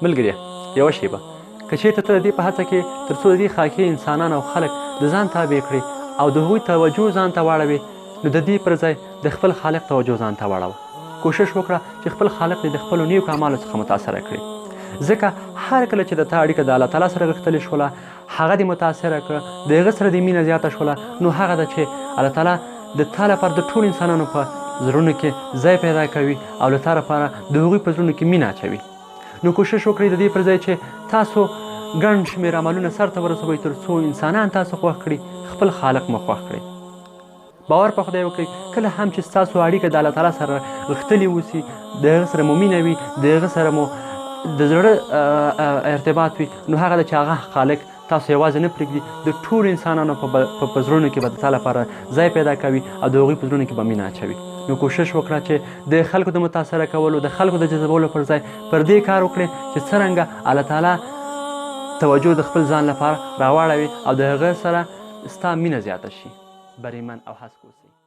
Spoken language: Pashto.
ملګریه یوه شیبه که چېرته ته د دې په هڅه کې تر څو د دې خاکي انسانان او خلک د ځان تابع کړي او د هغوی توجه ځان ته واړوي نو د دې پر ځای د خپل خالق توجه ځان ته واړوه کوشش وکړه چې خپل خالق دې د خپلو نیکو اعمالو څخه متاثره کړي ځکه هر کله چې د تا اړیکه د الله تعالی سره غښتلې شوله هغه دې متاثره کړه د هغه سره دې مینه زیاته شوله نو هغه ده چې الله تعالی د تا لپاره د ټولو انسانانو په زړونو کې ځای پیدا کوي او له تا لپاره د هغوی په زړونو کې مینه اچوي نو کوشش وکړئ د دې پر ځای چې تاسو ګڼ شمېر عملونه سرته ورسوئ تر څو انسانان تاسو خوښ کړي خپل خالق مو خوښ کړئ باور په خدای وکړئ کله هم چې ستاسو اړیکه د الله تعالی سره غښتلې اوسي د هغه سره مو مینه وي د هغه سره مو د زړه ارتباط وي نو هغه ده چې هغه خالق تاسو یوازې نه پرېږدي د ټولو انسانانو په زړونو کې به د تا لپاره ځای پیدا کوي او د هغوی په زړونو کې به مینه اچوي نو کوشش وکړه چې د خلکو د متاثره کولو د خلکو د جذبولو پر ځای پر دې کار وکړې چې څرنګه الله تعالی توجه د خپل ځان لپاره راواړوي او د هغه سره ستا مینه زیاته شي بریمن او هسک اوسئ